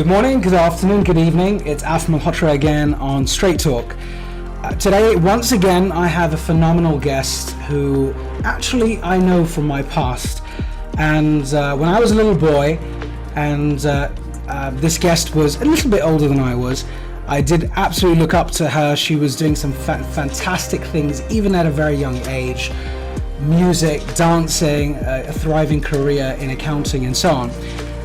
Good morning, good afternoon, good evening. It's Alf Malhotra again on Straight Talk. Today, once again, I have a phenomenal guest who actually I know from my past. And when I was a little boy, and this guest was a little bit older than I was, I did absolutely look up to her. She was doing some fantastic things, even at a very young age. Music, dancing, a thriving career in accounting, and so on.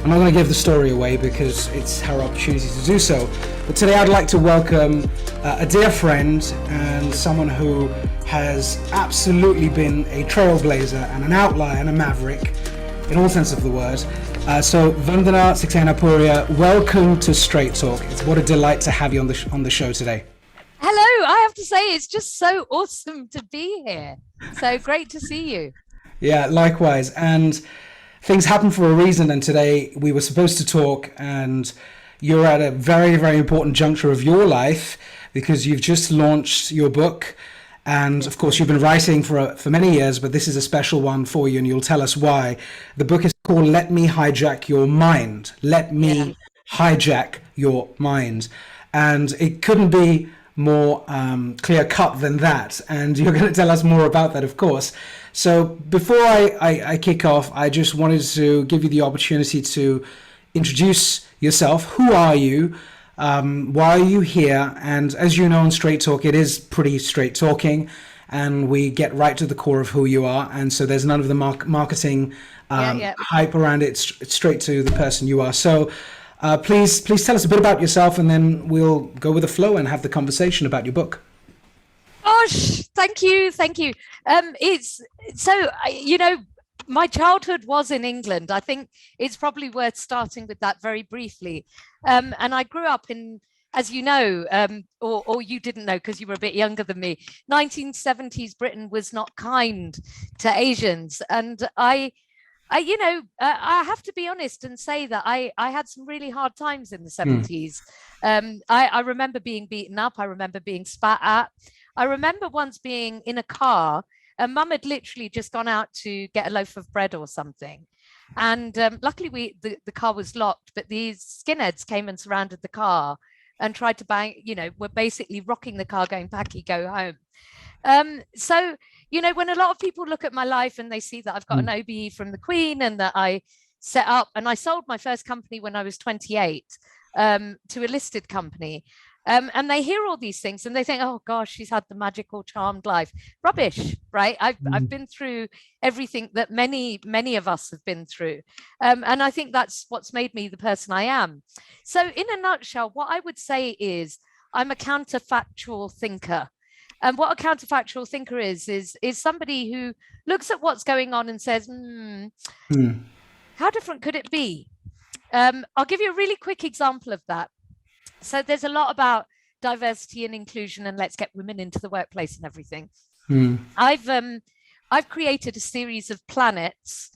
I'm not going to give the story away because it's her opportunity to do so. But today I'd like to welcome a dear friend and someone who has absolutely been a trailblazer and an outlier and a maverick in all sense of the word. So Vandana Saxena Poria, welcome to Straight Talk. It's what a delight to have you on the show today. Hello, I have to say it's just so awesome to be here. So great to see you. Yeah, likewise. And things happen for a reason, and today we were supposed to talk, and you're at a very, very important juncture of your life because you've just launched your book, and of course you've been writing for many years, but this is a special one for you, and you'll tell us why. The book is called Let Me Hijack Your Mind. Let Me Hijack Your Mind. And it couldn't be more clear cut than that, and you're going to tell us more about that, of course. So before I kick off, I just wanted to give you the opportunity to introduce yourself. Who are you? Why are you here? And as you know, on Straight Talk, it is pretty straight talking, and we get right to the core of who you are. And so there's none of the marketing hype around it. It's straight to the person you are. So please tell us a bit about yourself, and then we'll go with the flow and have the conversation about your book. Gosh, thank you. It's so, my childhood was in England. I think it's probably worth starting with that very briefly. And I grew up in, as you know, or you didn't know because you were a bit younger than me, 1970s Britain was not kind to Asians. And I have to be honest and say that I had some really hard times in the 70s. I remember being beaten up. I remember being spat at. I remember once being in a car, and Mum had literally just gone out to get a loaf of bread or something. And luckily the car was locked, but these skinheads came and surrounded the car and tried to bang, were basically rocking the car going, "Packy, go home." So, when a lot of people look at my life and they see that I've got an OBE from the Queen and that I set up, and I sold my first company when I was 28 to a listed company. And they hear all these things and they think, oh gosh, she's had the magical charmed life. Rubbish, right? I've been through everything that many of us have been through. And I think that's what's made me the person I am. So in a nutshell, what I would say is I'm a counterfactual thinker. And what a counterfactual thinker is somebody who looks at what's going on and says, how different could it be? I'll give you a really quick example of that. So there's a lot about diversity and inclusion and let's get women into the workplace and everything. I've created a series of planets,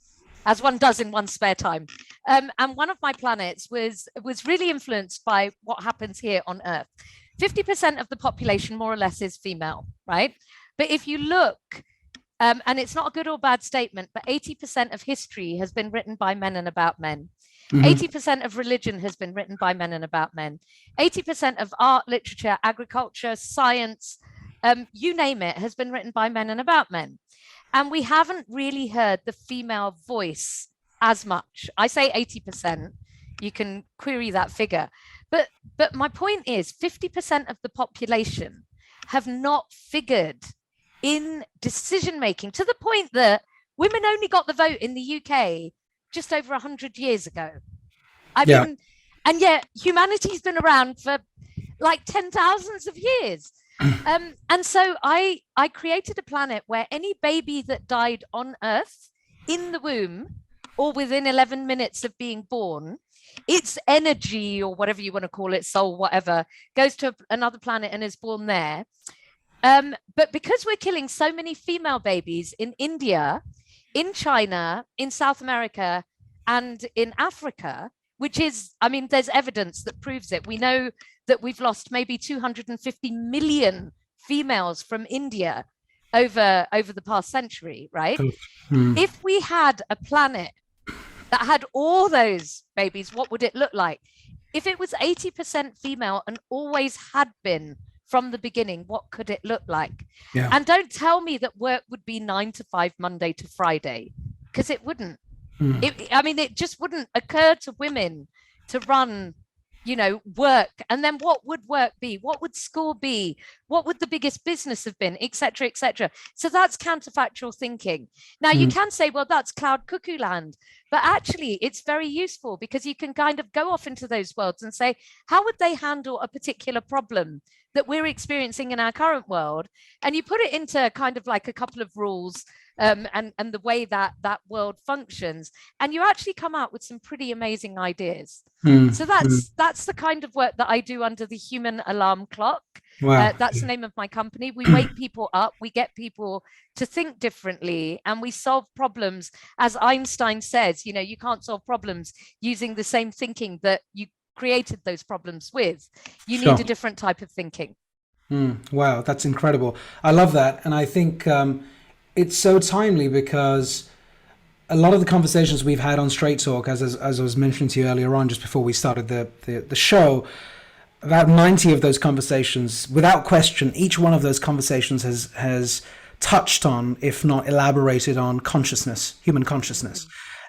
as one does in one's spare time. And one of my planets was really influenced by what happens here on Earth. 50% of the population more or less is female, right? But if you look, and it's not a good or bad statement, but 80% of history has been written by men and about men. 80% of religion has been written by men and about men. 80% of art, literature, agriculture, science, you name it, has been written by men and about men. And we haven't really heard the female voice as much. I say 80%, you can query that figure. But my point is 50% of the population have not figured in decision-making to the point that women only got the vote in the UK just over 100 years ago. And yet humanity's been around for like 10,000s of years. And so I created a planet where any baby that died on Earth in the womb or within 11 minutes of being born, its energy or whatever you want to call it, soul, whatever, goes to another planet and is born there. But because we're killing so many female babies in India, in China, in South America, and in Africa, which is, there's evidence that proves it. We know that we've lost maybe 250 million females from India over the past century, right? If we had a planet that had all those babies, what would it look like? if it was 80% female and always had been from the beginning, what could it look like? Yeah. And don't tell me that work would be 9 to 5, Monday to Friday, because it wouldn't. I mean, it just wouldn't occur to women to run, you know, work. And then what would work be? What would school be? What would the biggest business have been, et cetera, et cetera? So that's counterfactual thinking. Now, you can say, well, that's cloud cuckoo land. But actually, it's very useful because you can kind of go off into those worlds and say, how would they handle a particular problem that we're experiencing in our current world? And you put it into kind of like a couple of rules and the way that that world functions, and you actually come out with some pretty amazing ideas. So that's the kind of work that I do under the Human Alarm Clock. Wow. That's the name of my company. We wake people up, we get people to think differently, and we solve problems. As Einstein says, you know, you can't solve problems using the same thinking that you created those problems with. You need a different type of thinking. Wow, that's incredible. I love that. And I think it's so timely because a lot of the conversations we've had on Straight Talk, as I was mentioning to you earlier on, just before we started the show, about 90 of those conversations, without question, each one of those conversations has touched on, if not elaborated on, consciousness, human consciousness.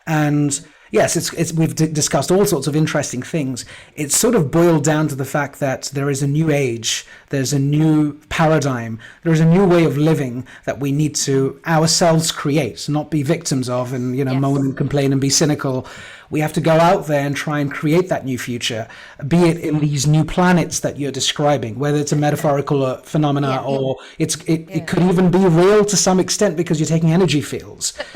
And yes, we've discussed all sorts of interesting things. It's sort of boiled down to the fact that there is a new age, there's a new paradigm, there is a new way of living that we need to ourselves create, not be victims of and, you know, moan and complain and be cynical. We have to go out there and try and create that new future, be it in these new planets that you're describing, whether it's a metaphorical phenomena or it could even be real to some extent because you're taking energy fields. But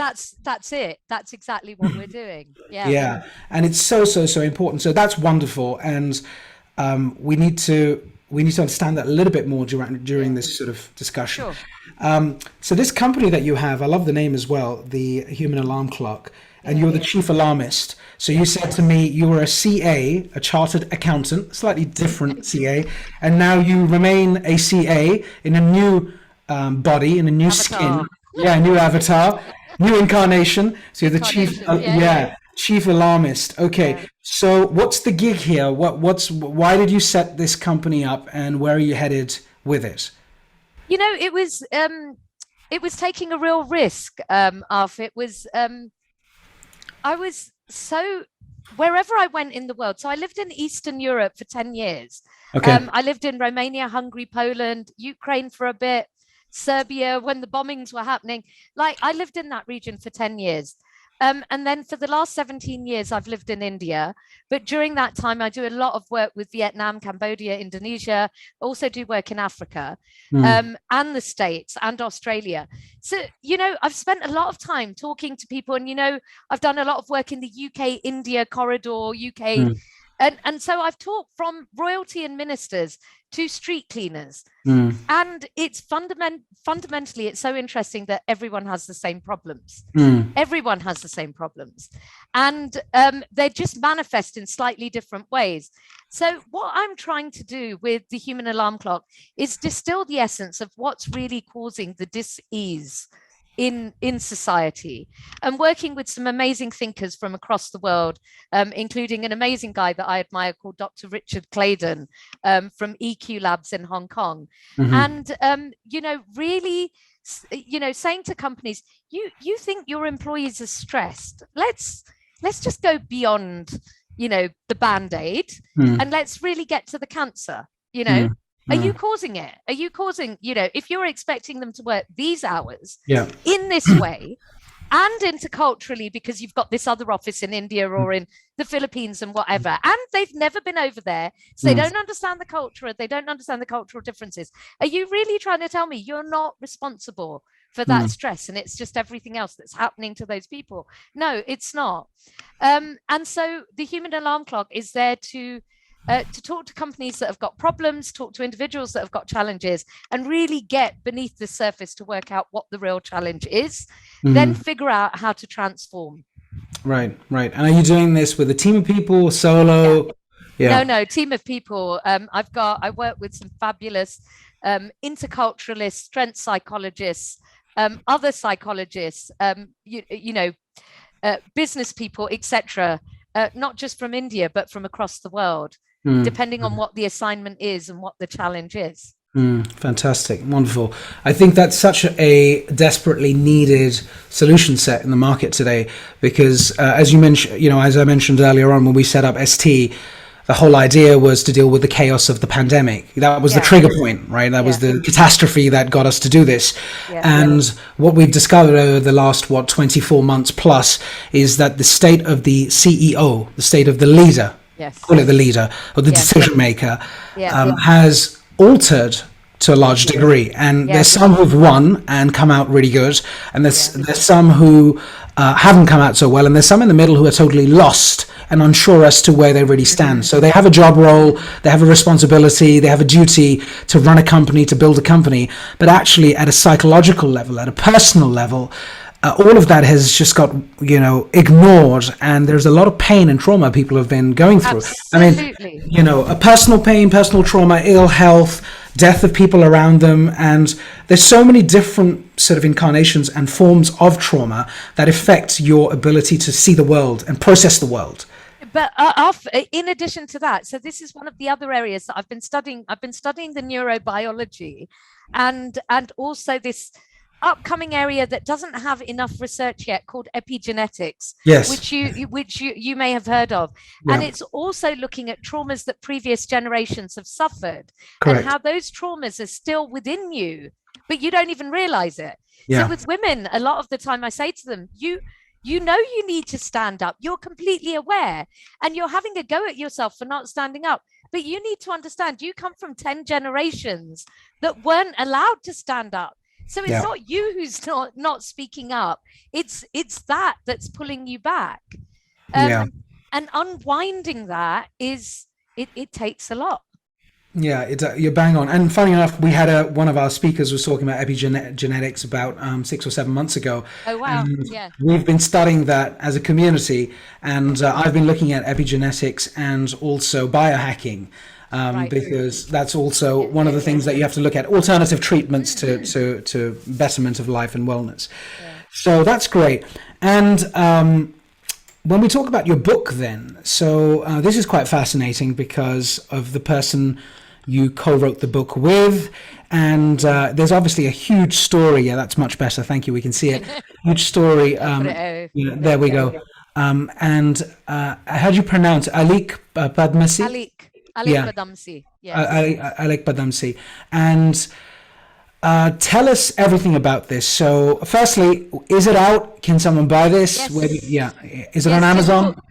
that's it. That's exactly what we're doing. Yeah. And it's so important. So that's wonderful. And we need to understand that a little bit more during this sort of discussion. Sure. So this company that you have, I love the name as well, the Human Alarm Clock. And you're the chief alarmist. So you said to me you were a CA, a chartered accountant, slightly different CA, and now you remain a CA in a new body, in a new skin. Yeah, new avatar, new incarnation. So you're the chief alarmist. Okay, so what's the gig here? Why did you set this company up, and where are you headed with it? You know, it was taking a real risk, Alf. It was. I was wherever I went in the world. So I lived in Eastern Europe for 10 years. Okay. I lived in Romania, Hungary, Poland, Ukraine for a bit, Serbia when the bombings were happening. Like, I lived in that region for 10 years. And then for the last 17 years, I've lived in India. But during that time, I do a lot of work with Vietnam, Cambodia, Indonesia, also do work in Africa, and the States and Australia. So, you know, I've spent a lot of time talking to people, and, you know, I've done a lot of work in the UK, India corridor, UK. And so I've talked from royalty and ministers to street cleaners. And it's fundamentally, it's so interesting that everyone has the same problems. Everyone has the same problems. And they just manifest in slightly different ways. So what I'm trying to do with the Human Alarm Clock is distill the essence of what's really causing the dis-ease in society, and working with some amazing thinkers from across the world, including an amazing guy that I admire called Dr. Richard Claydon from EQ Labs in Hong Kong. And, you know, really, you know, saying to companies, you think your employees are stressed. Let's just go beyond, you know, the Band-Aid and let's really get to the cancer, you know. Are you causing it? Are you causing, you know, if you're expecting them to work these hours in this way and interculturally, because you've got this other office in India or in the Philippines and whatever, and they've never been over there, so they don't understand the culture, they don't understand the cultural differences. Are you really trying to tell me you're not responsible for that stress and it's just everything else that's happening to those people? No, it's not. And so the Human Alarm Clock is there to talk to companies that have got problems, talk to individuals that have got challenges, and really get beneath the surface to work out what the real challenge is, then figure out how to transform. Right. And are you doing this with a team of people, solo? No, team of people. I work with some fabulous interculturalists, strength psychologists, other psychologists, you know, business people, etc. not just from India, but from across the world, depending on what the assignment is and what the challenge is. Fantastic. Wonderful. I think that's such a desperately needed solution set in the market today, because as you mentioned, as I mentioned earlier on, when we set up ST, the whole idea was to deal with the chaos of the pandemic. That was the trigger point, right? That was the catastrophe that got us to do this. And what we've discovered over the last, 24 months plus, is that the state of the CEO, the state of the leader, call it the leader, or the decision maker, has altered to a large degree. And there's some who've won and come out really good. And there's some who haven't come out so well. And there's some in the middle who are totally lost and unsure as to where they really stand. So they have a job role, they have a responsibility, they have a duty to run a company, to build a company. But actually at a psychological level, at a personal level, all of that has just got, ignored, and there's a lot of pain and trauma people have been going through. Absolutely. I mean, a personal pain, personal trauma, ill health, death of people around them, and there's so many different sort of incarnations and forms of trauma that affect your ability to see the world and process the world. But in addition to that, so this is one of the other areas that I've been studying. I've been studying the neurobiology, and also this upcoming area that doesn't have enough research yet, called epigenetics, which you may have heard of. And it's also looking at traumas that previous generations have suffered. Correct. And how those traumas are still within you, but you don't even realize it. So with women, a lot of the time I say to them, you need to stand up. You're completely aware, and you're having a go at yourself for not standing up. But you need to understand, you come from 10 generations that weren't allowed to stand up. So it's not you who's not speaking up. It's that that's pulling you back. And unwinding that it takes a lot. Yeah, you're bang on. And funny enough, we had one of our speakers was talking about epigenetics about 6 or 7 months ago. Oh, wow. And we've been studying that as a community, and I've been looking at epigenetics and also biohacking. Because that's also one of the things that you have to look at, alternative treatments to betterment of life and wellness. So that's great. And when we talk about your book then, so this is quite fascinating because of the person you co-wrote the book with, and there's obviously a huge story. Yeah, that's much better. Thank you. We can see it. Huge story. There we go. And how do you pronounce it? Alyque Padamsee? Alyque Padamsee. Alyque Padamsee. And tell us everything about this. So firstly, is it out? Can someone buy this? Yes. Is it on Amazon?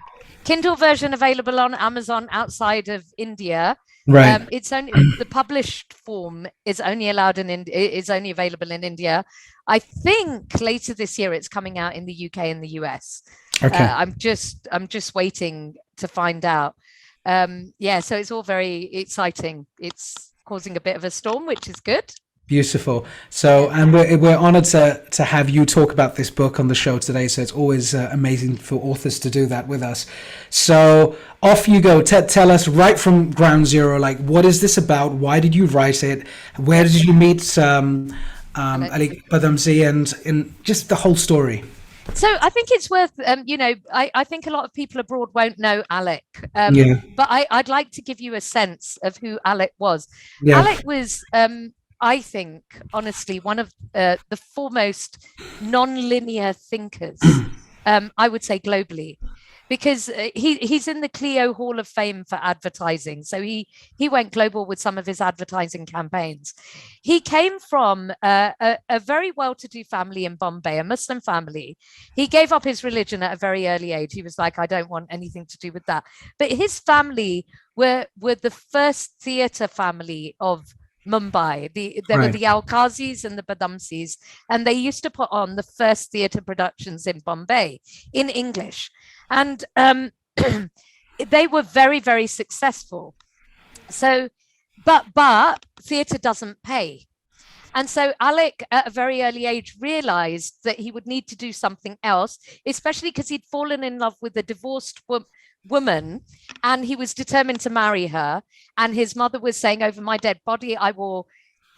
Kindle version available on Amazon outside of India. Right. It's only the published form is only allowed is only available in India. I think later this year it's coming out in the UK and the US. Okay. I'm just waiting to find out. So it's all very exciting. It's causing a bit of a storm, which is good. Beautiful. So, and we're honored to have you talk about this book on the show today. So it's always amazing for authors to do that with us. So off you go. Tell us right from ground zero, like, what is this about? Why did you write it? Where did you meet Alyque Padamsee, and just the whole story? So I think it's worth, I think a lot of people abroad won't know Alyque, but I'd like to give you a sense of who Alyque was. Yeah. Alyque was, I think, honestly, one of the foremost non-linear thinkers, I would say globally, because he's in the Clio Hall of Fame for advertising. So he went global with some of his advertising campaigns. He came from a very well-to-do family in Bombay, a Muslim family. He gave up his religion at a very early age. He was like, I don't want anything to do with that. But his family were the first theatre family of Mumbai. There were the Awakens and the Padamsees, and they used to put on the first theatre productions in Bombay in English. And they were very, very successful. So, but theatre doesn't pay. And so Alyque, at a very early age, realized that he would need to do something else, especially because he'd fallen in love with a divorced woman, and he was determined to marry her. And his mother was saying, over my dead body, I will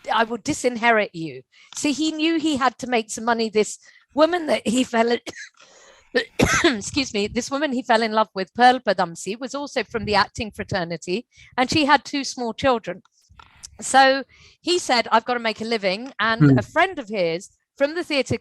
disinherit you. So he knew he had to make some money. This woman that he fell excuse me, this woman he fell in love with, Pearl Padamsee, was also from the acting fraternity, and she had 2 small children. So he said, I've got to make a living. And a friend of his from the theatre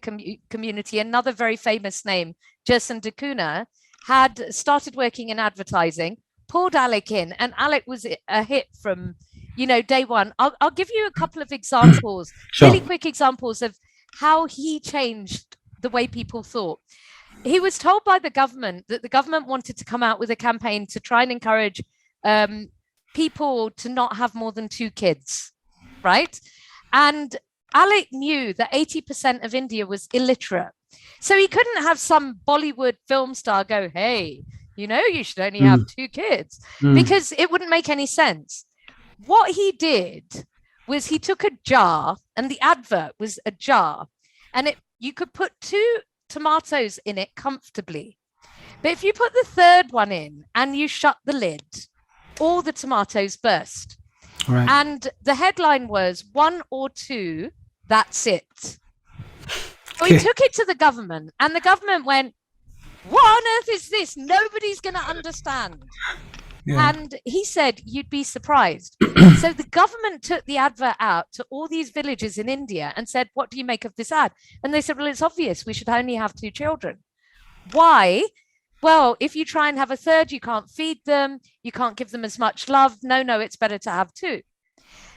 community, another very famous name, Jerson de Cunha, had started working in advertising, pulled Alyque in, and Alyque was a hit from, day one. I'll give you a couple of examples, Sure. really quick examples of how he changed the way people thought. He was told by the government that the government wanted to come out with a campaign to try and encourage people to not have more than 2 kids, right? And Alyque knew that 80% of India was illiterate. So he couldn't have some Bollywood film star go, hey, you should only have 2 kids, because it wouldn't make any sense. What he did was he took a jar, and the advert was a jar, and you could put 2 tomatoes in it comfortably. But if you put the 3rd one in and you shut the lid, all the tomatoes burst. Right. And the headline was 1 or 2, that's it. So he took it to the government, and the government went, what on earth is this? Nobody's going to understand. Yeah. And he said, you'd be surprised. So the government took the advert out to all these villages in India and said, what do you make of this ad? And they said, well, it's obvious. We should only have 2 children. Why? Well, if you try and have a 3rd, you can't feed them. You can't give them as much love. No, it's better to have 2.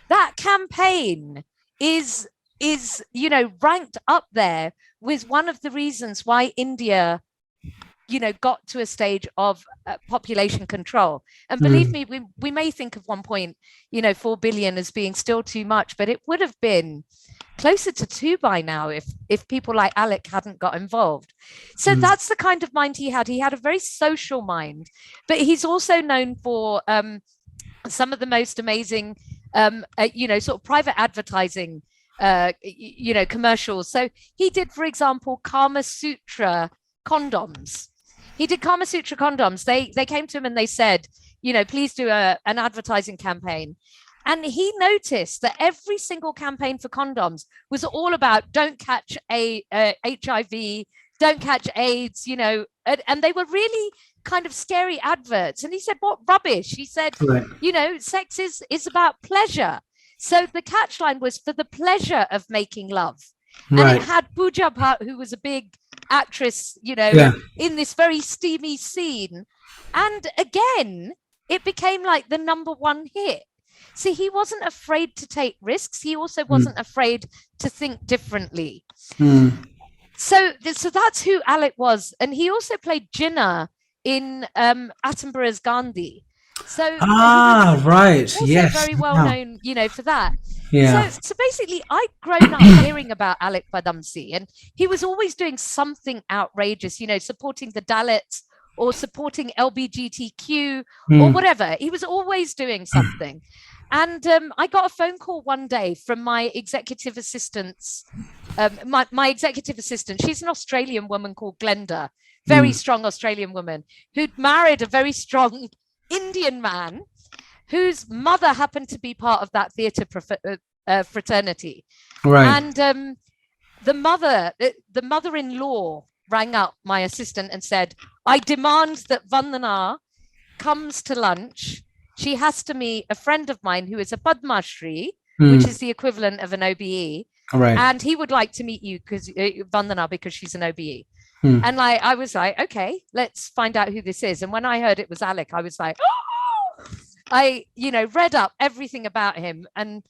That campaign is ranked up there with one of the reasons why India got to a stage of population control. And believe me, we may think of one point, 4 billion as being still too much, but it would have been closer to 2 by now if people like Alyque hadn't got involved. So that's the kind of mind he had. He had a very social mind, but he's also known for some of the most amazing, sort of private advertising, commercials. So he did, for example, Kama Sutra condoms. He did Kama Sutra condoms. They came to him and they said, please do an advertising campaign. And he noticed that every single campaign for condoms was all about don't catch HIV, don't catch AIDS, and they were really kind of scary adverts. And he said, what rubbish? He said, right. Sex is about pleasure. So the catchline was for the pleasure of making love. Right. And it had Pooja Bhatt, who was a big actress, in this very steamy scene. And again, it became like the #1 hit. See, he wasn't afraid to take risks. He also wasn't afraid to think differently. So that's who Alyque was. And he also played Jinnah in Attenborough's Gandhi. So right. Yes. Very well known, for that. Yeah. So basically, I'd grown up hearing about Alyque Padamsee, and he was always doing something outrageous, supporting the Dalits or supporting LGBTQ or whatever. He was always doing something. And I got a phone call one day from my executive assistant's, my executive assistant. She's an Australian woman called Glenda, very strong Australian woman who'd married a very strong Indian man whose mother happened to be part of that theatre fraternity. Right. And the mother-in-law rang up my assistant and said, I demand that Vandana comes to lunch. She has to meet a friend of mine who is a Padma Shri, which is the equivalent of an OBE. Right. And he would like to meet you because Vandana, because she's an OBE. And I was like, okay, let's find out who this is. And when I heard it was Alyque, I was like, oh! I read up everything about him, and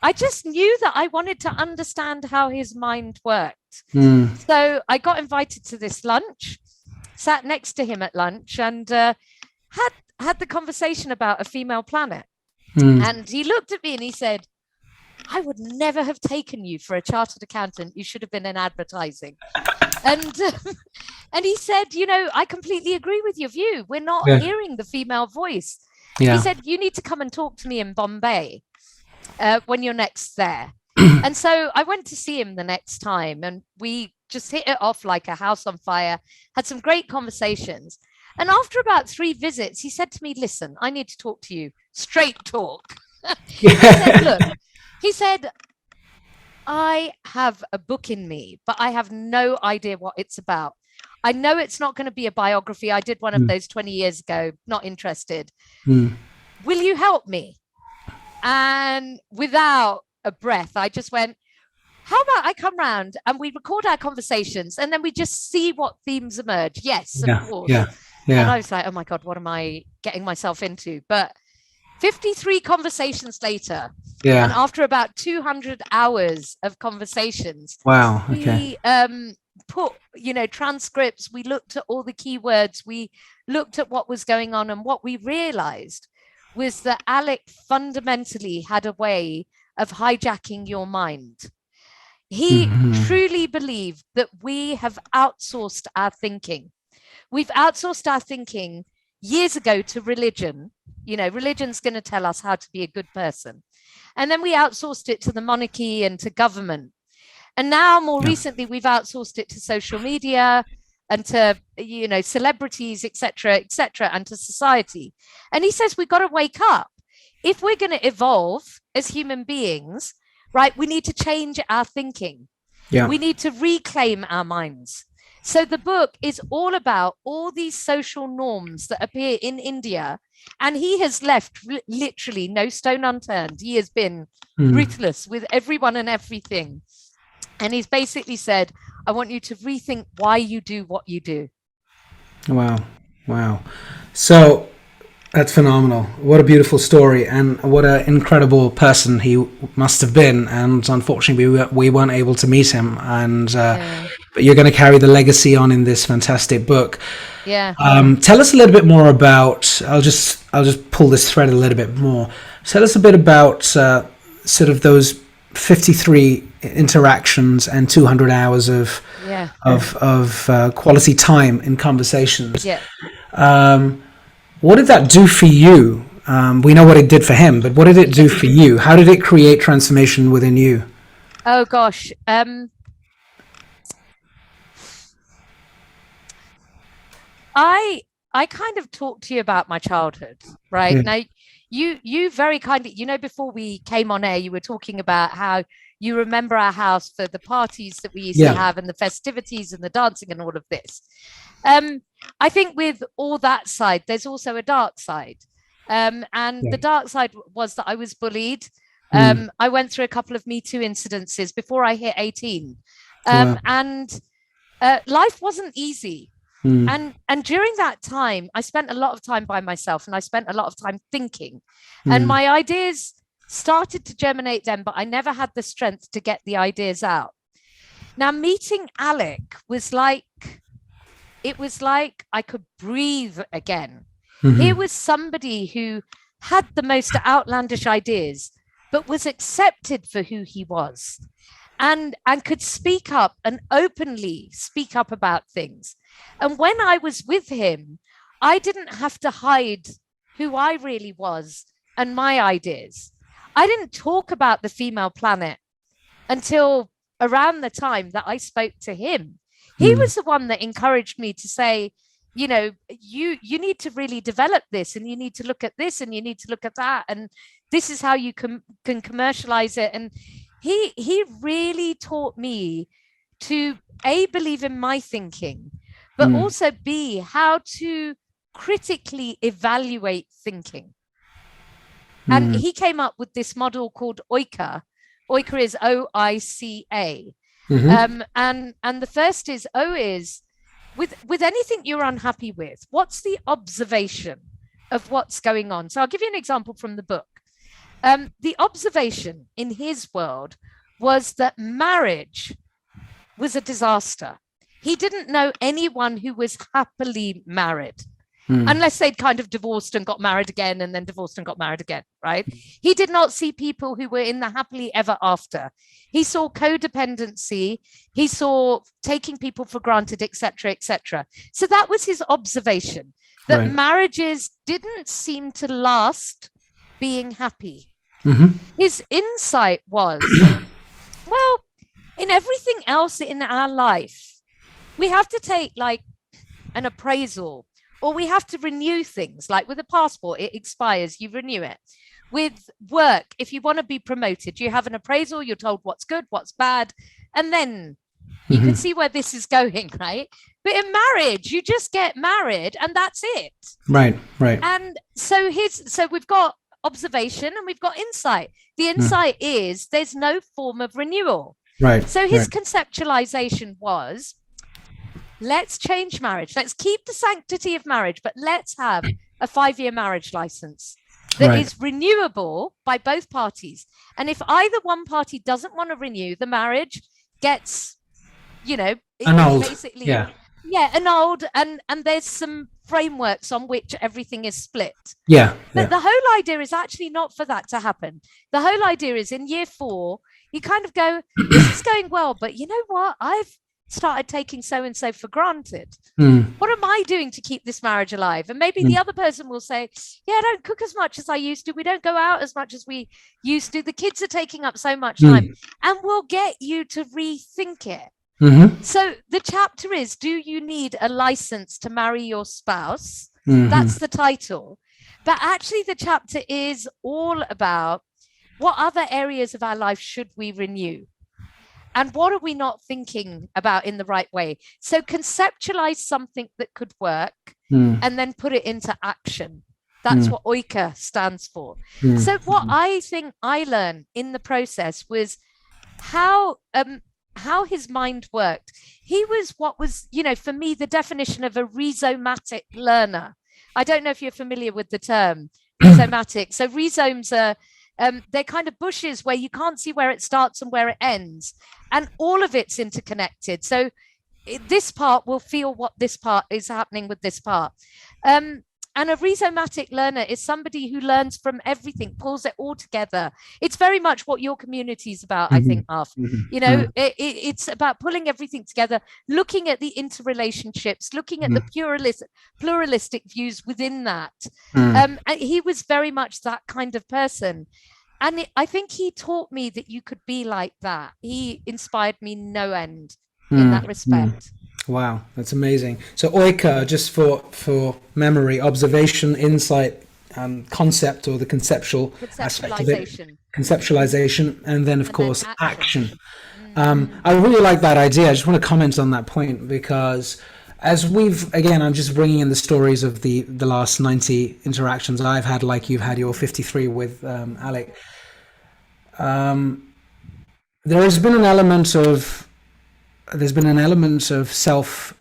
I just knew that I wanted to understand how his mind worked. So I got invited to this lunch, sat next to him at lunch, and had the conversation about a female planet. And he looked at me and he said, I would never have taken you for a chartered accountant. You should have been in advertising. And he said, I completely agree with your view. We're not hearing the female voice. Yeah. He said, you need to come and talk to me in Bombay when you're next there. And so I went to see him the next time, and we just hit it off like a house on fire, had some great conversations. And after about 3 visits, he said to me, listen, I need to talk to you. Straight talk. He said, look, he said, I have a book in me, but I have no idea what it's about. I know it's not going to be a biography. I did one of those 20 years ago, not interested. Will you help me? And without a breath, I just went, how about I come round and we record our conversations and then we just see what themes emerge? Yes, of course. And I was like, oh my God, what am I getting myself into? But 53 conversations later, and after about 200 hours of conversations, we put, transcripts, we looked at all the keywords, we looked at what was going on, and what we realized was that Alyque fundamentally had a way of hijacking your mind. He truly believed that we have outsourced our thinking. We've outsourced our thinking years ago to religion. Religion's going to tell us how to be a good person. And then we outsourced it to the monarchy and to government. And now more recently, we've outsourced it to social media and to, celebrities, et cetera, and to society. And he says, we've got to wake up. If we're going to evolve as human beings, right, we need to change our thinking. We need to reclaim our minds. So the book is all about all these social norms that appear in India. And he has left literally no stone unturned. He has been ruthless with everyone and everything. And he's basically said, I want you to rethink why you do what you do. Wow. So that's phenomenal. What a beautiful story, and what an incredible person he must have been. And unfortunately, we weren't able to meet him. And but you're going to carry the legacy on in this fantastic book. Tell us a little bit more about. I'll just pull this thread a little bit more. Tell us a bit about sort of those 53 interactions and 200 hours of quality time in conversations. What did that do for you? We know what it did for him, but what did it do for you? How did it create transformation within you? Oh gosh. I kind of talked to you about my childhood, right? Now, you very kindly, before we came on air, you were talking about how you remember our house for the parties that we used to have and the festivities and the dancing and all of this. I think with all that side, there's also a dark side. And the dark side was that I was bullied. I went through a couple of Me Too incidences before I hit 18. And life wasn't easy. And during that time, I spent a lot of time by myself, and I spent a lot of time thinking. And my ideas started to germinate then, but I never had the strength to get the ideas out. Now, meeting Alyque was like I could breathe again. Here was somebody who had the most outlandish ideas, but was accepted for who he was, and could speak up and openly speak up about things. And when I was with him, I didn't have to hide who I really was and my ideas. I didn't talk about the female planet until around the time that I spoke to him. He was the one that encouraged me to say, you need to really develop this, and you need to look at this, and you need to look at that, and this is how you can commercialize it. And he really taught me to A, believe in my thinking, but also B, how to critically evaluate thinking. And he came up with this model called OIKA. OIKA is OICA. And the first is, O is, with anything you're unhappy with, what's the observation of what's going on? So I'll give you an example from the book. The observation in his world was that marriage was a disaster. He didn't know anyone who was happily married, unless they'd kind of divorced and got married again, and then divorced and got married again, right? He did not see people who were in the happily ever after. He saw codependency. He saw taking people for granted, etc., etc. So that was his observation, that marriages didn't seem to last being happy. His insight was, well, in everything else in our life, we have to take like an appraisal, or we have to renew things. Like with a passport, it expires, you renew it. With work, if you want to be promoted, you have an appraisal, you're told what's good, what's bad, and then You can see where this is going, right? But in marriage, you just get married and that's it. Right. And so we've got observation and we've got insight. The insight is there's no form of renewal. Right. So his conceptualization was, let's change marriage. Let's keep the sanctity of marriage, but let's have a 5-year marriage license that is renewable by both parties. And if either one party doesn't want to renew, the marriage gets, annulled. Basically, annulled. And there's some frameworks on which everything is split. But the whole idea is actually not for that to happen. The whole idea is in year 4, you kind of go, this is going well, but you know what? I've started taking so-and-so for granted. What am I doing to keep this marriage alive? And maybe the other person will say, I don't cook as much as I used to. We don't go out as much as we used to. The kids are taking up so much time. And we'll get you to rethink it. So the chapter is, do you need a license to marry your spouse? That's the title. But actually the chapter is all about what other areas of our life should we renew? And what are we not thinking about in the right way? So conceptualize something that could work and then put it into action. That's what OIKA stands for. So what I think I learned in the process was how his mind worked. He was what was, for me, the definition of a rhizomatic learner. I don't know if you're familiar with the term rhizomatic. So rhizomes are they're kind of bushes where you can't see where it starts and where it ends, and all of it's interconnected. So this part will feel what this part is happening with this part. And a rhizomatic learner is somebody who learns from everything, pulls it all together. It's very much what your community is about, I think, Arf. It's about pulling everything together, looking at the interrelationships, looking at the pluralistic views within that. And he was very much that kind of person. And I think he taught me that you could be like that. He inspired me no end in that respect. Wow, that's amazing. So OIKA, just for memory, observation, insight, concept, or the conceptual aspect of it, conceptualization, and then of course action. I really like that idea. I just want to comment on that point because as I'm just bringing in the stories of the last 90 interactions I've had, like you've had your 53 with Alyque. There's been an element of self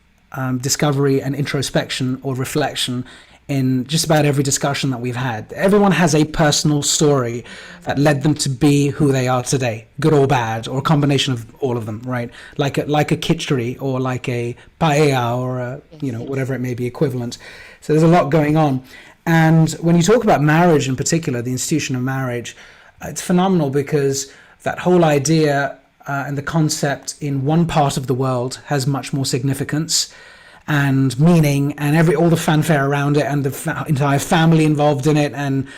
discovery and introspection or reflection in just about every discussion that we've had. Everyone has a personal story that led them to be who they are today, good or bad, or a combination of all of them, right? Like a khichdi or like a paella or a, whatever it may be equivalent. So there's a lot going on. And when you talk about marriage in particular, the institution of marriage, it's phenomenal because that whole idea and the concept in one part of the world has much more significance and meaning and all the fanfare around it and the entire family involved in it, and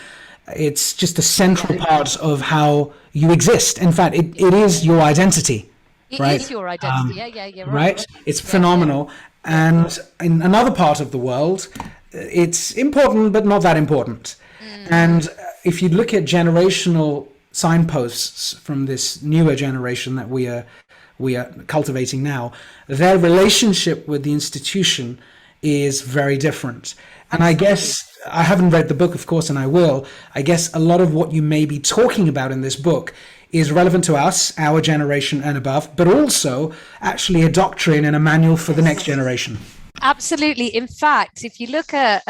it's just a central part of how you exist. In fact, it is your identity. It is your identity. You're right. It's phenomenal. And in another part of the world, it's important but not that important. And if you look at generational signposts from this newer generation that we are cultivating now, their relationship with the institution is very different. And I guess, I haven't read the book, of course, and I will. I guess a lot of what you may be talking about in this book is relevant to us, our generation and above, but also actually a doctrine and a manual for the next generation. Absolutely. In fact, if you look at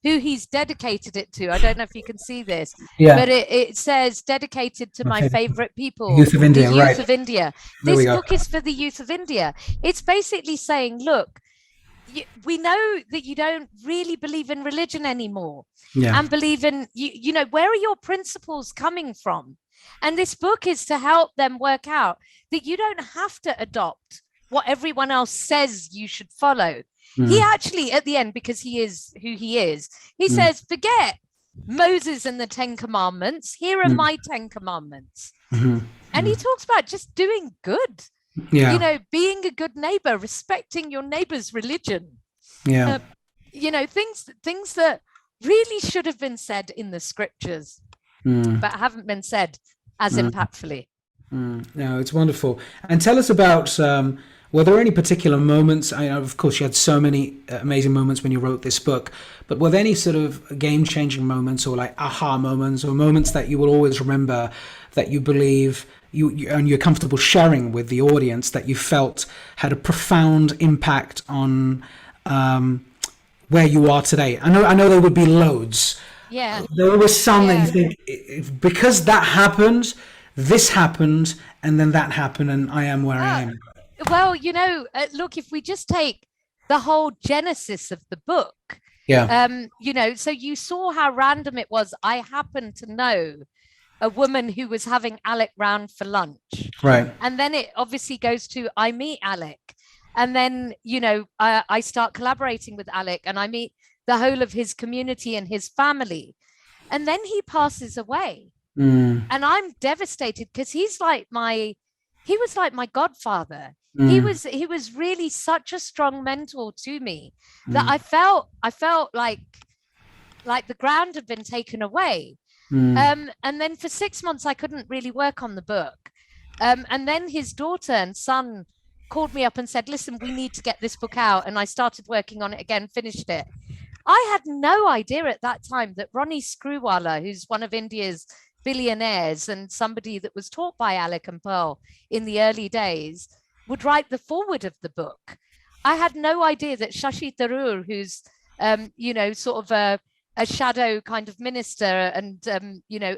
who he's dedicated it to, I don't know if you can see this, but it says dedicated to my favorite people, youth of India, the youth of India. This book is for the youth of India. It's basically saying, look, we know that you don't really believe in religion anymore and believe in, where are your principles coming from? And this book is to help them work out that you don't have to adopt what everyone else says you should follow. He actually, at the end, because he is who he is, he says, forget Moses and the 10 Commandments. Here are my 10 Commandments. And he talks about just doing good, being a good neighbor, respecting your neighbor's religion. Things that really should have been said in the scriptures, but haven't been said as impactfully. No, it's wonderful. And tell us about, were there any particular moments? I know, of course, you had so many amazing moments when you wrote this book, but were there any sort of game-changing moments or like aha moments or moments that you will always remember that you believe and you're comfortable sharing with the audience that you felt had a profound impact on where you are today? I know there would be loads. Yeah. There was some that Yeah. you think, because that happened, this happened, and then that happened, and I am where I am. Well, look, if we just take the whole genesis of the book, Yeah. so you saw how random it was. I happened to know a woman who was having Alyque round for lunch. Right. And then it obviously goes to, I meet Alyque. And then, I start collaborating with Alyque, and I meet the whole of his community and his family. And then he passes away. And I'm devastated because he was like my godfather. He was really such a strong mentor to me that I felt like the ground had been taken away. And then for 6 months I couldn't really work on the book. And then his daughter and son called me up and said, listen, we need to get this book out. And I started working on it again, finished it. I had no idea at that time that Ronnie Screwwala, who's one of India's billionaires and somebody that was taught by Alyque and Pearl in the early days, would write the foreword of the book. I had no idea that Shashi Tharoor, who's, sort of a shadow kind of minister and,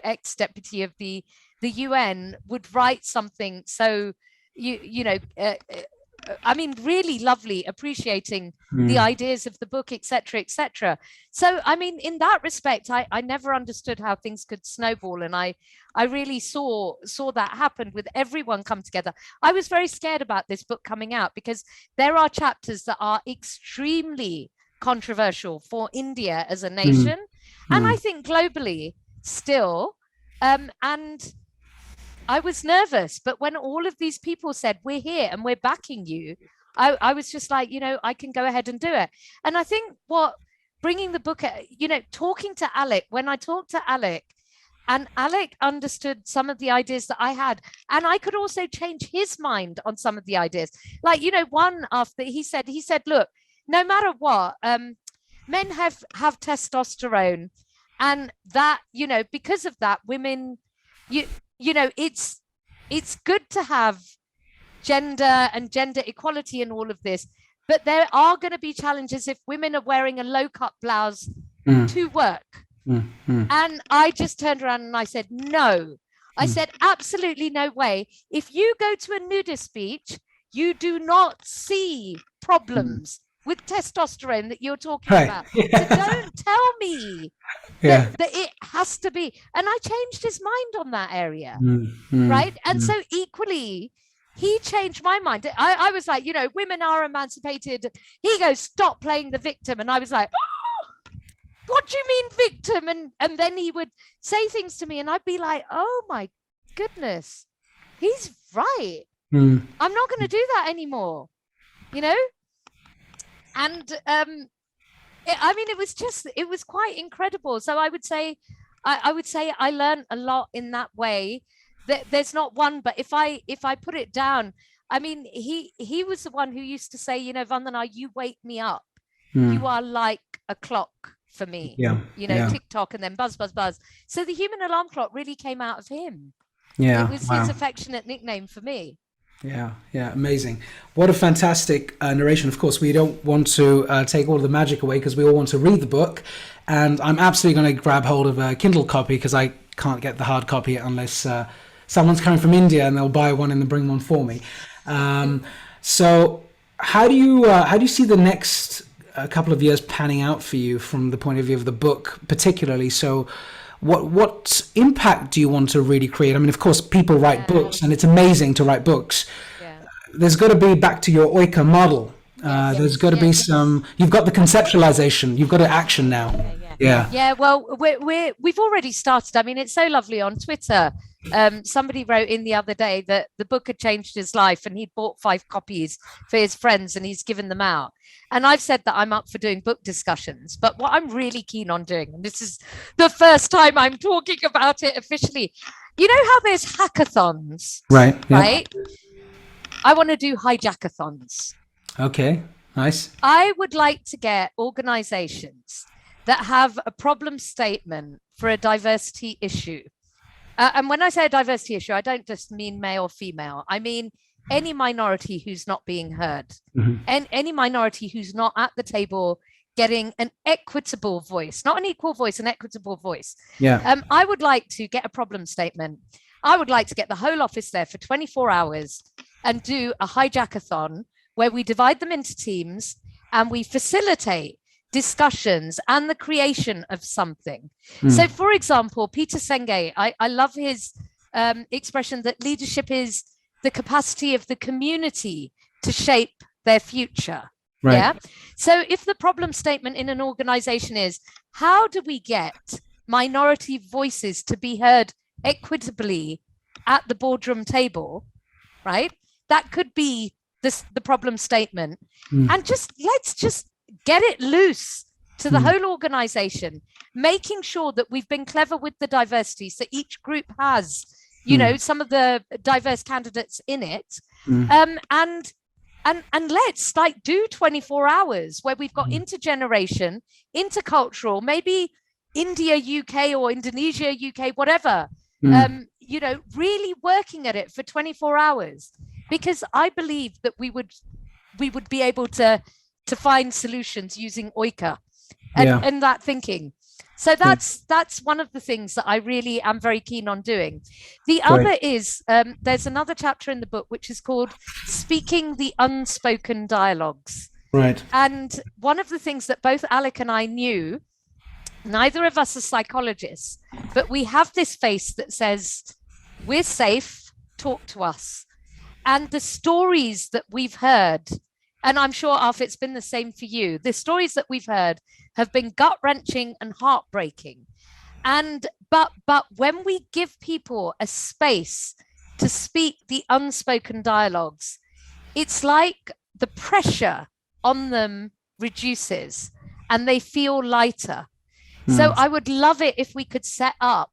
ex-deputy of the UN, would write something so, really lovely, appreciating the ideas of the book, etc., etc. So, in that respect, I never understood how things could snowball, and I really saw that happen with everyone come together. I was very scared about this book coming out because there are chapters that are extremely controversial for India as a nation, and I think globally still. And I was nervous, but when all of these people said, we're here and we're backing you, I was just like, I can go ahead and do it. And I think bringing the book, talking to Alyque, when I talked to Alyque, and Alyque understood some of the ideas that I had, and I could also change his mind on some of the ideas. Like, one after he said, look, no matter what, men have testosterone, and that, because of that, women, it's good to have gender and gender equality and all of this, but there are going to be challenges if women are wearing a low-cut blouse to work. And I just turned around and I said, no. I said, absolutely no way. If you go to a nudist beach, you do not see problems with testosterone that you're talking about. So don't tell me that it has to be. And I changed his mind on that area, right? And so equally, he changed my mind. I was like, women are emancipated. He goes, stop playing the victim. And I was like, oh, what do you mean victim? And then he would say things to me and I'd be like, oh my goodness, he's right. I'm not going to do that anymore, And it was quite incredible. So I would say I learned a lot in that way. There's not one, but if I put it down, he was the one who used to say, Vandana, you wake me up. You are like a clock for me. Tick tock and then buzz, buzz, buzz. So the human alarm clock really came out of him. It was his affectionate nickname for me. Yeah, amazing. What a fantastic narration. Of course, we don't want to take all of the magic away because we all want to read the book. And I'm absolutely going to grab hold of a Kindle copy because I can't get the hard copy unless someone's coming from India and they'll buy one and then bring one for me. So how do you see the next couple of years panning out for you from the point of view of the book particularly? So what impact do you want to really create? Of course, people write books and it's amazing to write books. There's got to be, back to your OIKA model, there's got to be some, you've got the conceptualization, you've got to action now. Well, we've already started. It's so lovely on Twitter. Somebody wrote in the other day that the book had changed his life and he'd bought 5 copies for his friends and he's given them out. And I've said that I'm up for doing book discussions, but what I'm really keen on doing, and this is the first time I'm talking about it officially, you know how there's hackathons, Right. Yeah. right? I want to do hijack-a-thons. Okay. Nice. I would like to get organizations that have a problem statement for a diversity issue. And when I say a diversity issue, I don't just mean male or female. I mean any minority who's not being heard, and any minority who's not at the table getting an equitable voice, not an equal voice, an equitable voice. Yeah. I would like to get a problem statement. I would like to get the whole office there for 24 hours and do a hijack-a-thon where we divide them into teams and we facilitate discussions and the creation of something. So, for example, Peter Senge, I love his expression that leadership is the capacity of the community to shape their future. Right. Yeah. So if the problem statement in an organization is, how do we get minority voices to be heard equitably at the boardroom table, right? That could be the problem statement. And let's just get it loose to the whole organization, making sure that we've been clever with the diversity. So each group has, you know, some of the diverse candidates in it. And let's do 24 hours where we've got intergeneration, intercultural, maybe India, UK, or Indonesia, UK, whatever, you know, really working at it for 24 hours, because I believe that we would be able to find solutions using OIKA and that thinking. So that's one of the things that I really am very keen on doing. The other is, there's another chapter in the book which is called Speaking the Unspoken Dialogues. Right. And one of the things that both Alyque and I knew, neither of us are psychologists, but we have this face that says, we're safe, talk to us. And the stories that we've heard, and I'm sure, Alf, it's been the same for you, the stories that we've heard have been gut-wrenching and heartbreaking. But when we give people a space to speak the unspoken dialogues, it's like the pressure on them reduces and they feel lighter. So I would love it if we could set up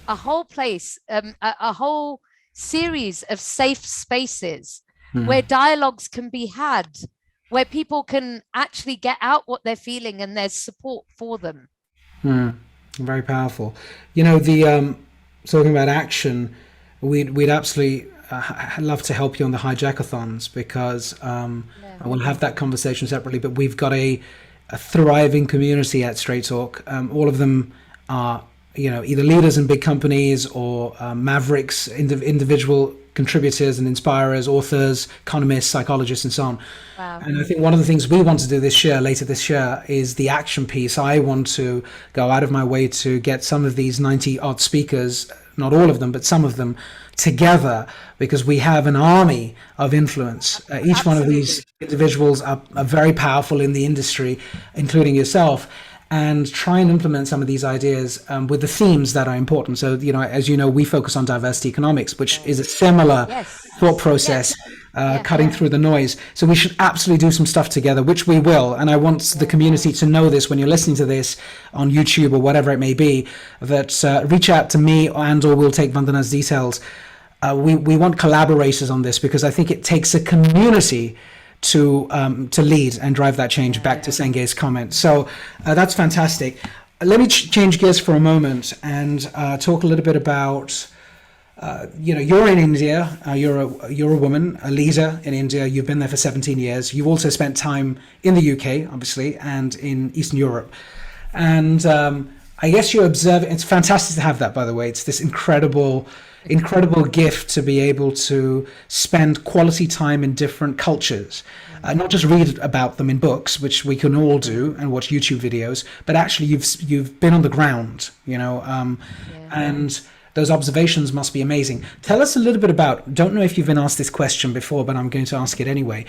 a whole place, a whole series of safe spaces where dialogues can be had, where people can actually get out what they're feeling and there's support for them. Very powerful. You know, the talking about action, we'd absolutely love to help you on the Hijack-a-thons, because we'll have that conversation separately, but we've got a thriving community at Straight Talk. All of them are, you know, either leaders in big companies or mavericks, individual contributors and inspirers, authors, economists, psychologists, and so on. Wow. And I think one of the things we want to do later this year, is the action piece. I want to go out of my way to get some of these 90 odd speakers, not all of them, but some of them, together, because we have an army of influence. Each one of these individuals are very powerful in the industry, including yourself, and try and implement some of these ideas with the themes that are important. So, you know, as you know, we focus on diversity economics, which is a similar thought process, cutting through the noise. So we should absolutely do some stuff together, which we will. And I want the community to know this when you're listening to this on YouTube or whatever it may be, that reach out to me or we'll take Vandana's details. We want collaborators on this, because I think it takes a community to lead and drive that change, back to Senge's comment. So that's fantastic. Let me change gears for a moment and talk a little bit about, you know, you're in India, you're a woman, a leader in India. You've been there for 17 years. You've also spent time in the UK, obviously, and in Eastern Europe. And I guess you're observing, it's fantastic to have that, by the way. It's this incredible gift to be able to spend quality time in different cultures, not just read about them in books, which we can all do, and watch YouTube videos, but actually you've been on the ground, you know, and those observations must be amazing. Tell us a little bit about, don't know if you've been asked this question before, but I'm going to ask it anyway.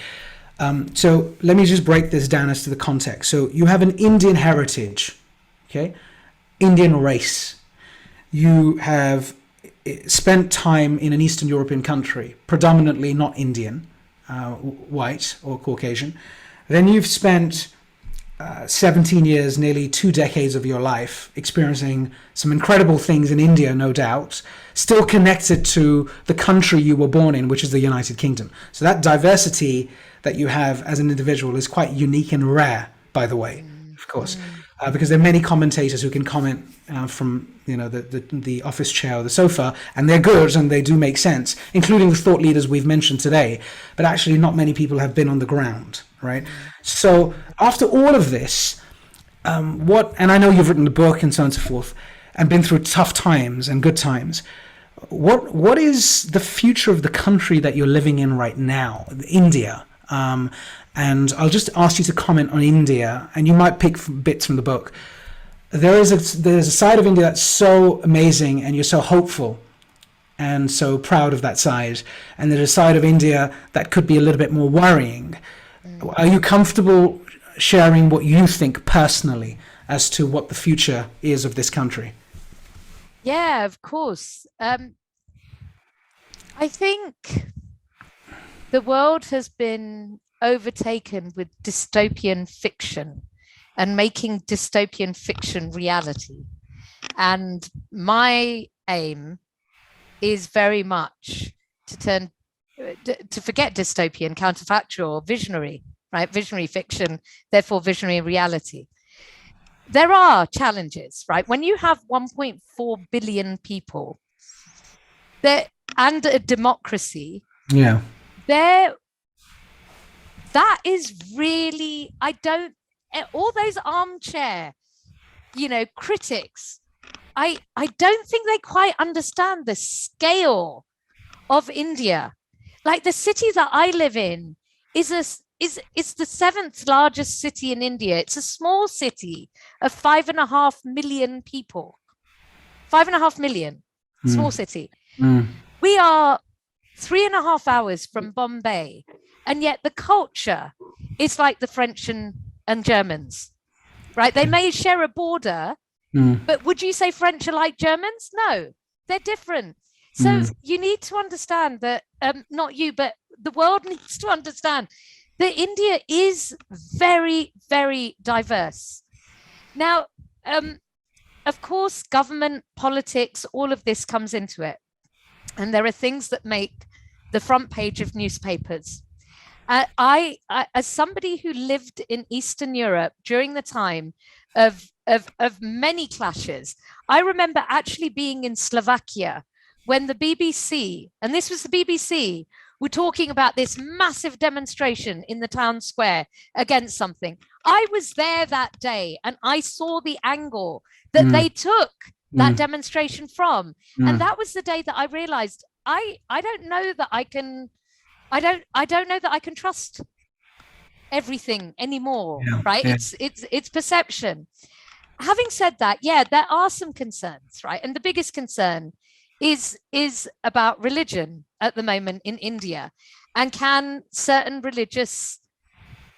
So let me just break this down as to the context. So you have an Indian heritage, okay, Indian race. You have spent time in an Eastern European country, predominantly not Indian, white or Caucasian. Then you've spent 17 years, nearly 2 decades of your life, experiencing some incredible things in India, no doubt, still connected to the country you were born in, which is the United Kingdom. So that diversity that you have as an individual is quite unique and rare, by the way, of course, because there are many commentators who can comment from the office chair or the sofa, and they're good and they do make sense, including the thought leaders we've mentioned today. But actually, not many people have been on the ground, right? So after all of this, and I know you've written a book and so on and so forth, and been through tough times and good times. What is the future of the country that you're living in right now, India? And I'll just ask you to comment on India, and you might pick bits from the book. There's a side of India that's so amazing, and you're so hopeful and so proud of that side. And there's a side of India that could be a little bit more worrying. Are you comfortable sharing what you think personally as to what the future is of this country? Yeah, of course. I think the world has been overtaken with dystopian fiction and making dystopian fiction reality. And my aim is very much to forget dystopian, counterfactual, visionary, right? Visionary fiction, therefore visionary reality. There are challenges, right? When you have 1.4 billion people and a democracy, that is really, all those armchair, critics, I don't think they quite understand the scale of India. Like the city that I live in is the 7th largest city in India. It's a small city of 5.5 million people. 5.5 million, small city. We are 3.5 hours from Bombay, and yet the culture is like the French and Germans, right? They may share a border, but would you say French are like Germans? No, they're different. So you need to understand that, not you, but the world needs to understand that India is very, very diverse. Now, of course, government, politics, all of this comes into it. And there are things that make the front page of newspapers. I, as somebody who lived in Eastern Europe during the time of many clashes, I remember actually being in Slovakia when the BBC, and this was the BBC, were talking about this massive demonstration in the town square against something. I was there that day and I saw the angle that they took that demonstration from. And that was the day that I realized I don't know that I can trust everything anymore, right? It's perception. Having said that, there are some concerns, right? And the biggest concern is about religion at the moment in India, and can certain religious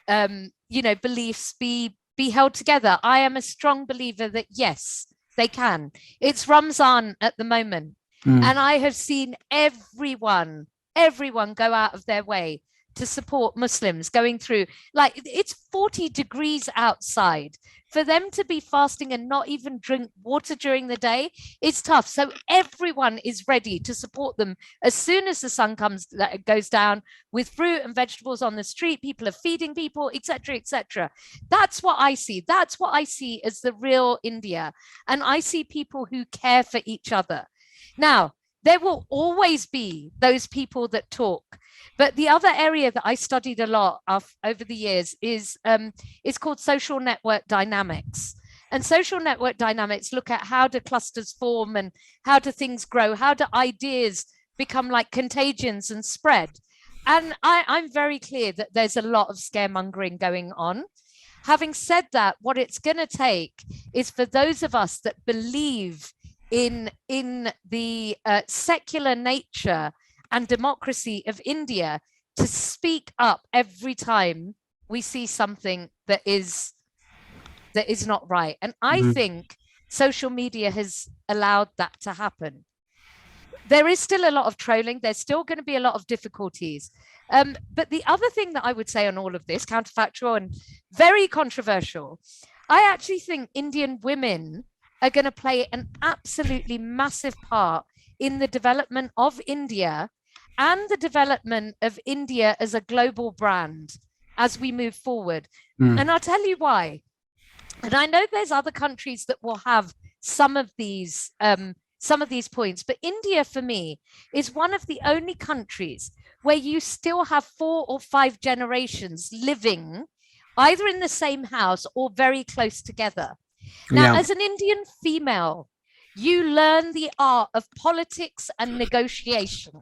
beliefs be held together? I am a strong believer that yes, they can. It's Ramzan at the moment, and I have seen everyone go out of their way to support Muslims going through, like, it's 40 degrees outside. For them to be fasting and not even drink water during the day, it's tough. So everyone is ready to support them as soon as the sun goes down, with fruit and vegetables on the street. People are feeding people, etc., etc. That's what I see. That's what I see as the real India. And I see people who care for each other. Now, there will always be those people that talk. But the other area that I studied a lot over the years is called social network dynamics. And social network dynamics look at how do clusters form and how do things grow? How do ideas become like contagions and spread? And I'm very clear that there's a lot of scaremongering going on. Having said that, what it's going to take is for those of us that believe in the secular nature and democracy of India to speak up every time we see something that is not right. And I think social media has allowed that to happen. there is still a lot of trolling. There's still going to be a lot of difficulties. But the other thing that I would say on all of this, counterfactual and very controversial, I actually think Indian women are going to play an absolutely massive part in the development of India and the development of India as a global brand as we move forward. And I'll tell you why. And I know there's other countries that will have some of these points, but India for me is one of the only countries where you still have 4 or 5 generations living either in the same house or very close together. Now, as an Indian female, you learn the art of politics and negotiation.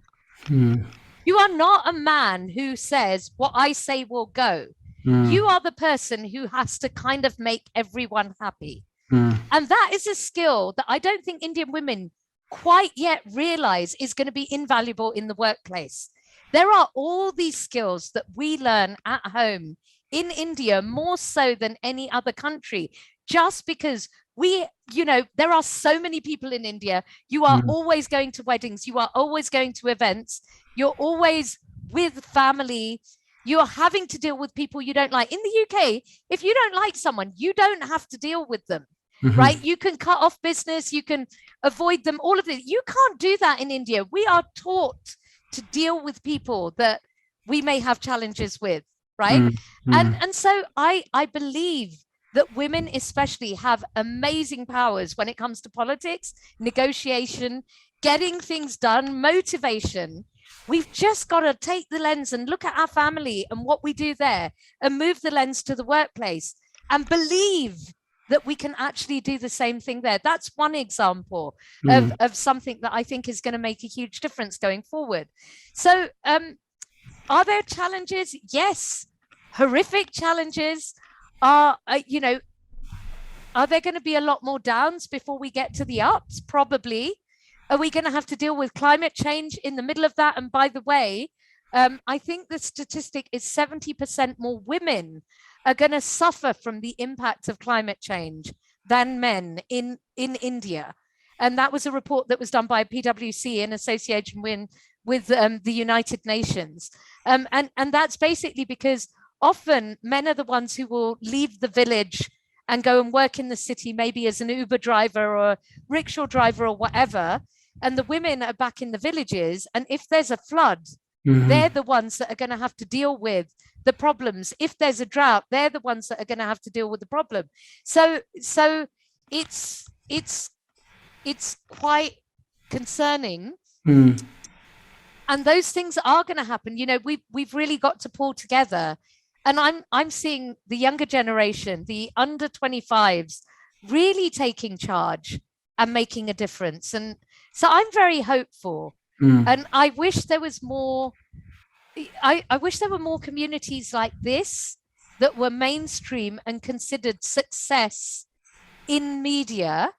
You are not a man who says, what I say will go. You are the person who has to kind of make everyone happy. And that is a skill that I don't think Indian women quite yet realize is going to be invaluable in the workplace. There are all these skills that we learn at home in India, more so than any other country, just because there are so many people in India. You are always going to weddings. You are always going to events. You're always with family. You're having to deal with people you don't like. In the UK, if you don't like someone, you don't have to deal with them, right? You can cut off business. You can avoid them, all of it. You can't do that in India. We are taught to deal with people that we may have challenges with, right? And so I believe that women especially have amazing powers when it comes to politics, negotiation, getting things done, motivation. We've just got to take the lens and look at our family and what we do there and move the lens to the workplace and believe that we can actually do the same thing there. That's one example of something that I think is going to make a huge difference going forward. So are there challenges? Yes. Horrific challenges. Are there going to be a lot more downs before we get to the ups? Probably. Are we going to have to deal with climate change in the middle of that? And by the way, I think the statistic is 70% more women are going to suffer from the impact of climate change than men in India. And that was a report that was done by PwC in association with the United Nations. And that's basically because often men are the ones who will leave the village and go and work in the city, maybe as an Uber driver or a rickshaw driver or whatever. And the women are back in the villages. And if there's a flood, they're the ones that are going to have to deal with the problems. If there's a drought, they're the ones that are going to have to deal with the problem. So it's quite concerning. And those things are going to happen. We've really got to pull together. And I'm seeing the younger generation, the under 25s, really taking charge and making a difference. And so I'm very hopeful. And I wish there was more. I wish there were more communities like this that were mainstream and considered success in media,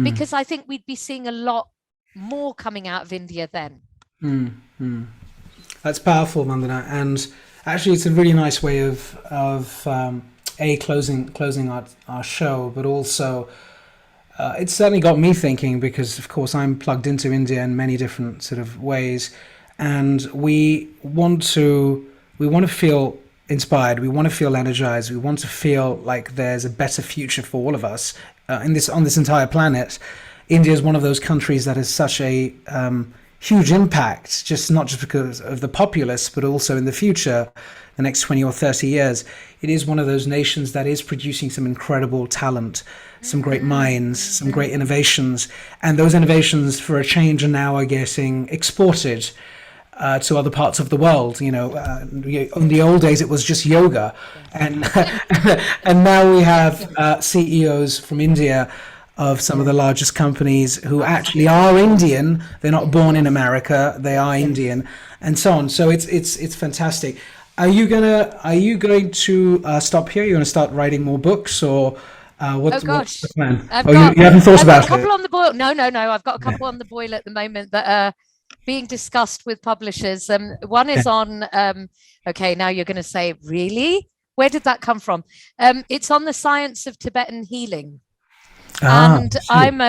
because I think we'd be seeing a lot more coming out of India then. That's powerful, Vandana. And actually, it's a really nice way of closing our show, but also it's certainly got me thinking, because of course I'm plugged into India in many different sort of ways, and we want to feel inspired, we want to feel energized, we want to feel like there's a better future for all of us on this entire planet. India is one of those countries that has such a huge impact, not just because of the populace, but also in the future, the next 20 or 30 years. It is one of those nations that is producing some incredible talent, some great minds, some great innovations. And those innovations, for a change, are now getting exported to other parts of the world. In the old days, it was just yoga. And, and now we have CEOs from India of some of the largest companies who actually are Indian. They're not born in America, they are Indian, and so on. So it's fantastic. Are you going to stop here? You're going to start writing more books, or what's the plan? You haven't thought about it? I've got a couple on the boil. No. I've got a couple on the boil at the moment that are being discussed with publishers. One is on. Okay, now you're going to say, really? Where did that come from? It's on the science of Tibetan healing. And see. I'm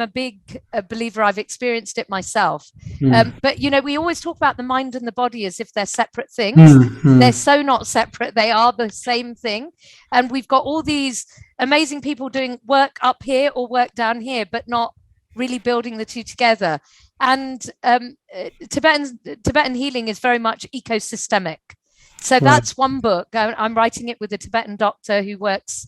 a big believer. I've experienced it myself. But we always talk about the mind and the body as if they're separate things. They're so not separate. They are the same thing. And we've got all these amazing people doing work up here or work down here, but not really building the two together. And Tibetan healing is very much ecosystemic. So that's one book. I'm writing it with a Tibetan doctor who works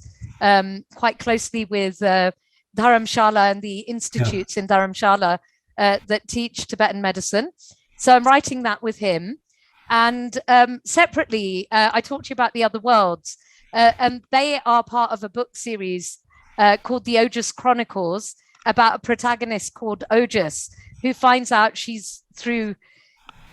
quite closely with Dharamshala and the institutes in Dharamshala that teach Tibetan medicine. So I'm writing that with him. And separately, I talked to you about the other worlds. And they are part of a book series called The Ojas Chronicles, about a protagonist called Ojas, who finds out she's, through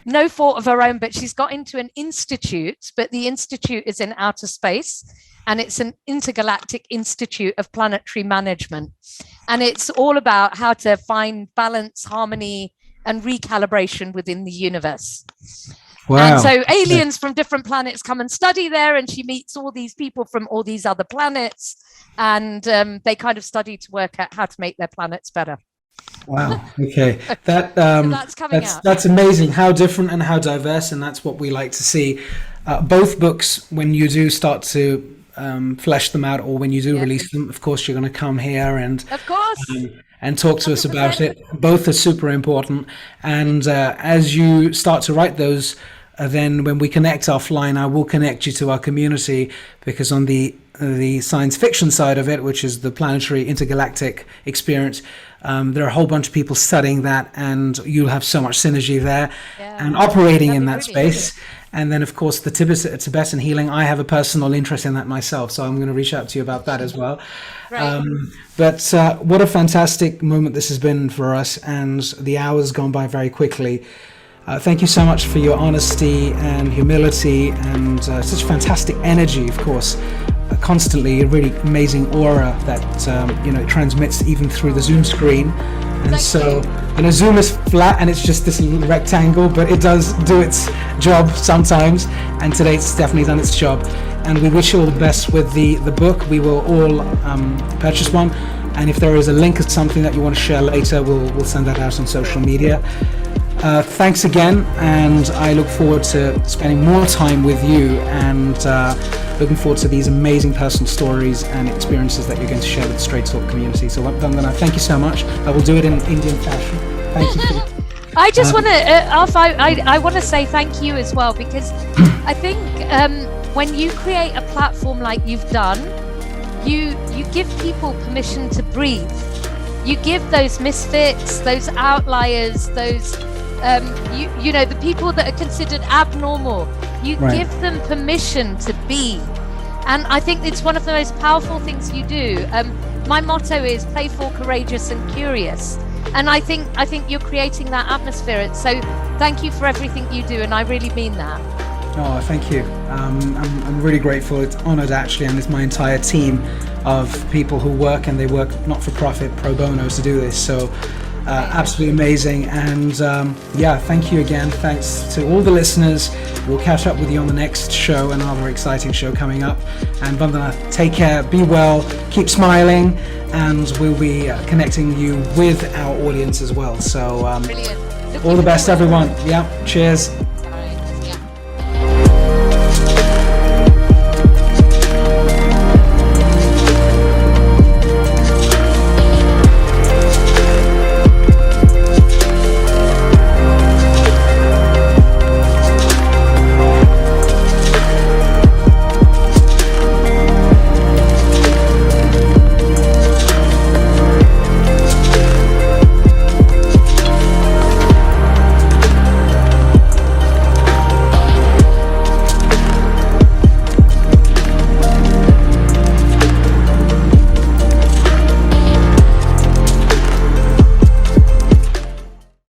no fault of her own, but she's got into an institute, but the institute is in outer space, and it's an intergalactic institute of planetary management. And it's all about how to find balance, harmony, and recalibration within the universe. Wow. And so aliens from different planets come and study there, and she meets all these people from all these other planets, and they kind of study to work out how to make their planets better. Wow. Okay. That's amazing. How different and how diverse, and that's what we like to see. Both books, when you do start to flesh them out, or when you do release them, of course you're going to come here and of course and talk to 100%. Us about it. Both are super important, and as you start to write those, then when we connect offline, I will connect you to our community, because on the science fiction side of it, which is the planetary intergalactic experience, there are a whole bunch of people studying that, and you'll have so much synergy there and operating in that space. And then, of course, the Tibetan healing, I have a personal interest in that myself, so I'm going to reach out to you about that as well. But what a fantastic moment this has been for us, and the hour's gone by very quickly. Thank you so much for your honesty and humility, and such fantastic energy, of course. Constantly a really amazing aura that transmits even through the Zoom screen. And so, Zoom is flat and it's just this little rectangle, but it does do its job sometimes, and today it's definitely done its job. And we wish you all the best with the book. We will all purchase one, and if there is a link of something that you want to share later, we'll send that out on social media. Thanks again, and I look forward to spending more time with you, and looking forward to these amazing personal stories and experiences that you're going to share with the Straight Talk community. So Vandana, thank you so much. I will do it in Indian fashion. Thank you. I just want to, I want to say thank you as well, because I think when you create a platform like you've done, you give people permission to breathe. You give those misfits, those outliers, those the people that are considered abnormal, you give them permission to be. And I think it's one of the most powerful things you do. My motto is playful, courageous, and curious. And I think you're creating that atmosphere. So thank you for everything you do, and I really mean that. Oh, thank you. I'm really grateful. It's honored, actually, and it's my entire team of people who work, and they work not for profit, pro bono, to do this. So absolutely amazing. And thank you again. Thanks to all the listeners. We'll catch up with you on the next show, another exciting show coming up. And Vandana, take care, be well, keep smiling, and we'll be connecting you with our audience as well. So all the best, everyone. Yeah, cheers.